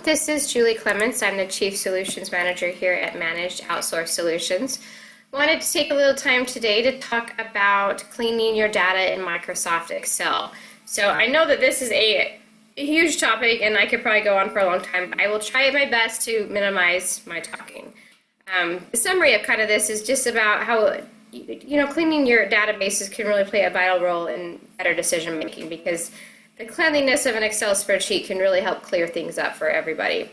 this is Julie Clements. I'm the Chief Solutions Manager here at Managed Outsourced Solutions. Wanted to take a little time today to talk about cleaning your data in Microsoft Excel. So I know that this is a huge topic and I could probably go on for a long time, but I will try my best to minimize my talking. The summary of kind of this is just about how cleaning your databases can really play a vital role in better decision making, because the cleanliness of an Excel spreadsheet can really help clear things up for everybody.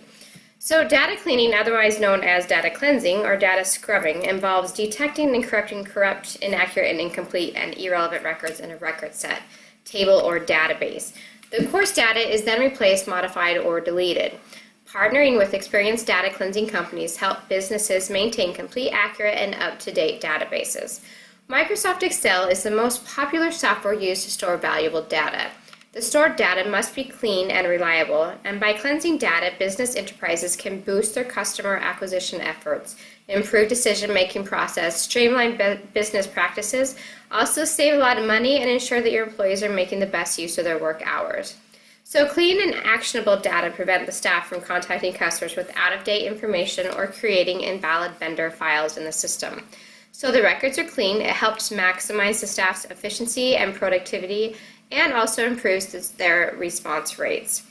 So data cleaning, otherwise known as data cleansing or data scrubbing, involves detecting and correcting corrupt, inaccurate, and incomplete and irrelevant records in a record set, table, or database. The course data is then replaced, modified, or deleted. Partnering with experienced data cleansing companies help businesses maintain complete, accurate, and up-to-date databases. Microsoft Excel is the most popular software used to store valuable data. The stored data must be clean and reliable, and by cleansing data, business enterprises can boost their customer acquisition efforts, improve decision-making process, streamline business practices, also save a lot of money, and ensure that your employees are making the best use of their work hours. So clean and actionable data prevent the staff from contacting customers with out-of-date information or creating invalid vendor files in the system. So the records are clean. It helps maximize the staff's efficiency and productivity, and also improves their response rates.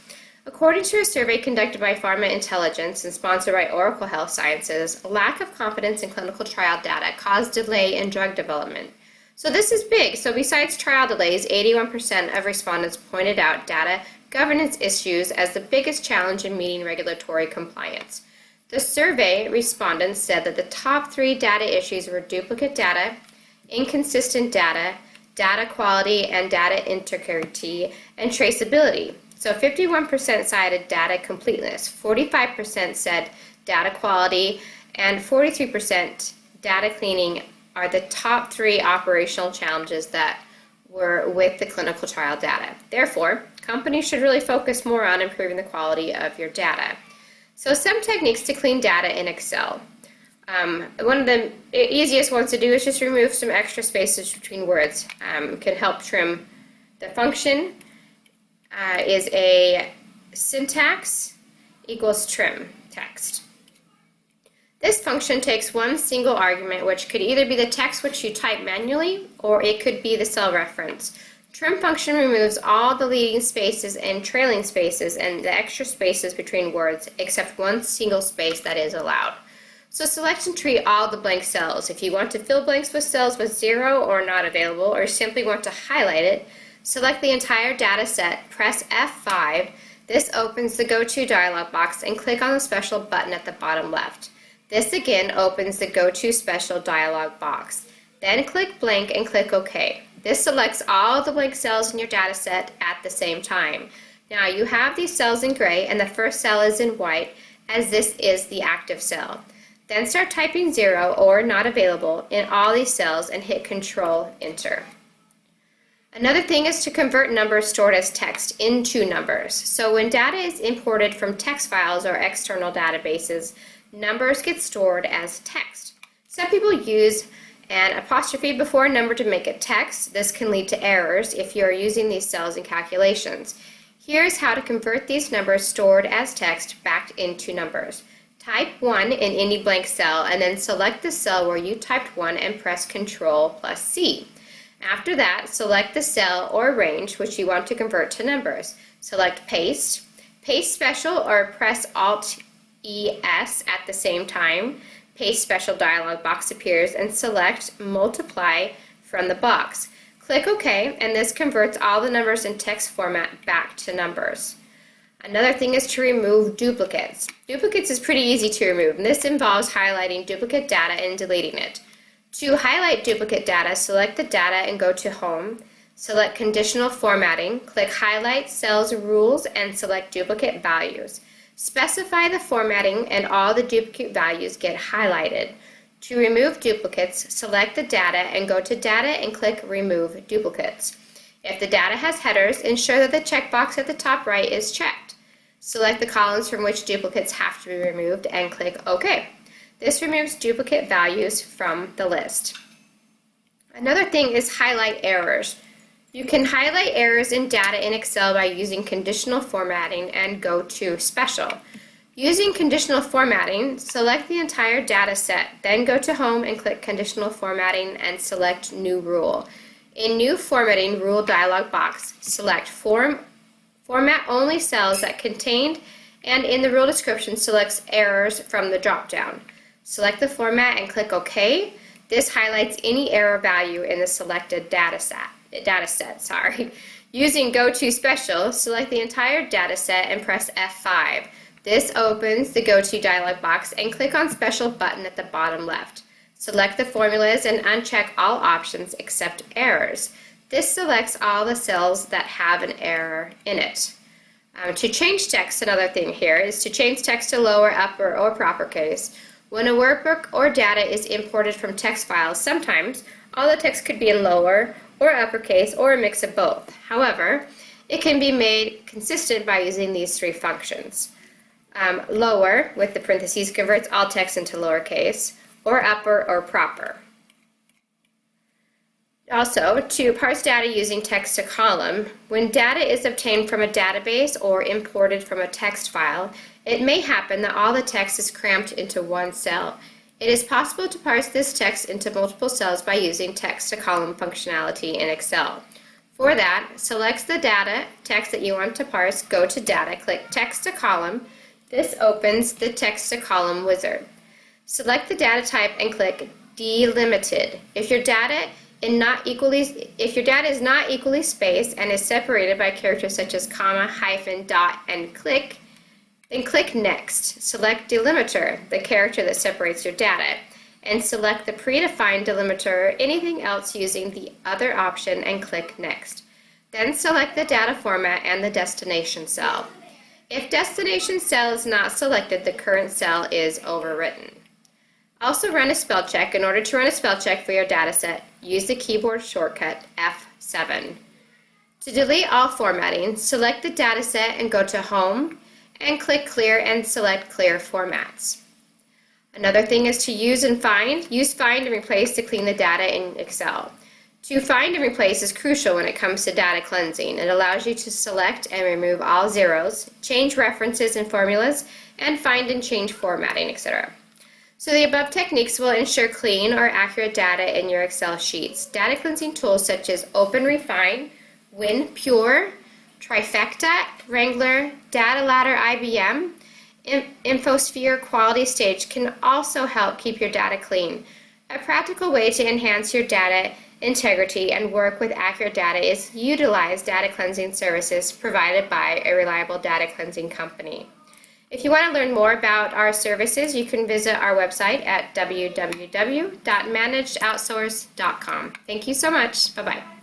According to a survey conducted by Pharma Intelligence and sponsored by Oracle Health Sciences, a lack of confidence in clinical trial data caused delay in drug development. So this is big. So besides trial delays, 81% of respondents pointed out data governance issues as the biggest challenge in meeting regulatory compliance. The survey respondents said that the top 3 data issues were duplicate data, inconsistent data, data quality, and data integrity and traceability. So 51% cited data completeness, 45% said data quality, and 43% data cleaning are the top 3 operational challenges that were with the clinical trial data. Therefore, companies should really focus more on improving the quality of your data. So some techniques to clean data in Excel. One of the easiest ones to do is just remove some extra spaces between words. Can help trim. The function is a syntax equals trim text. This function takes one single argument, which could either be the text which you type manually, or it could be the cell reference. Trim function removes all the leading spaces and trailing spaces and the extra spaces between words, except one single space that is allowed. So select and treat all the blank cells. If you want to fill blanks with cells with 0 or not available, or simply want to highlight it, select the entire data set, press F5. This opens the Go To dialog box and click on the special button at the bottom left. This again opens the Go To special dialog box. Then click blank and click OK. This selects all the blank cells in your data set at the same time. Now you have these cells in gray and the first cell is in white, as this is the active cell. Then start typing 0 or not available in all these cells and hit Control Enter. Another thing is to convert numbers stored as text into numbers. So when data is imported from text files or external databases, numbers get stored as text. Some people use an apostrophe before a number to make it text. This can lead to errors if you are using these cells in calculations. Here's how to convert these numbers stored as text back into numbers. Type 1 in any blank cell and then select the cell where you typed 1 and press Ctrl+C. After that, select the cell or range which you want to convert to numbers. Select Paste, Paste Special, or press Alt-ES at the same time. Paste Special dialog box appears and select Multiply from the box. Click OK, and this converts all the numbers in text format back to numbers. Another thing is to remove duplicates. Duplicates is pretty easy to remove, and this involves highlighting duplicate data and deleting it. To highlight duplicate data, select the data and go to Home. Select Conditional Formatting, click Highlight Cells Rules, and select Duplicate Values. Specify the formatting and all the duplicate values get highlighted. To remove duplicates, select the data and go to Data and click Remove Duplicates. If the data has headers, ensure that the checkbox at the top right is checked. Select the columns from which duplicates have to be removed and click OK. This removes duplicate values from the list. Another thing is highlight errors. You can highlight errors in data in Excel by using conditional formatting and go to Special. Using conditional formatting, select the entire data set, then go to Home and click Conditional Formatting and select New Rule. In New Formatting Rule dialog box, select Format only cells that contained, and in the rule description, select Errors from the drop-down. Select the format and click OK. This highlights any error value in the selected data set. Using Go To Special, select the entire data set and press F5. This opens the Go To dialog box and click on Special button at the bottom left. Select the formulas and uncheck all options except errors. This selects all the cells that have an error in it. To change text, another thing here is to change text to lower, upper, or proper case. When a workbook or data is imported from text files, sometimes all the text could be in lower or uppercase or a mix of both. However, it can be made consistent by using these three functions. Lower, with the parentheses, converts all text into lowercase, or upper or proper. Also, to parse data using text to column, when data is obtained from a database or imported from a text file, it may happen that all the text is cramped into one cell. It is possible to parse this text into multiple cells by using text to column functionality in Excel. For that, select the data text that you want to parse, go to Data, click Text to Column. This opens the Text to Column wizard. Select the data type and click Delimited. If your data is not equally spaced and is separated by characters such as comma, hyphen, dot, and click, then click Next. Select Delimiter, the character that separates your data, and select the predefined delimiter or anything else using the other option and click Next. Then select the data format and the destination cell. If destination cell is not selected, the current cell is overwritten. Also run a spell check. In order to run a spell check for your dataset, use the keyboard shortcut F7. To delete all formatting, select the dataset and go to Home and click Clear and select Clear Formats. Another thing is to use Find and Replace to clean the data in Excel. To find and replace is crucial when it comes to data cleansing. It allows you to select and remove all zeros, change references and formulas, and find and change formatting, etc. So the above techniques will ensure clean or accurate data in your Excel sheets. Data cleansing tools such as Open Refine, WinPure, Trifecta, Wrangler, Data Ladder IBM, Infosphere Quality Stage can also help keep your data clean. A practical way to enhance your data integrity and work with accurate data is utilize data cleansing services provided by a reliable data cleansing company. If you want to learn more about our services, you can visit our website at www.managedoutsource.com. Thank you so much. Bye-bye.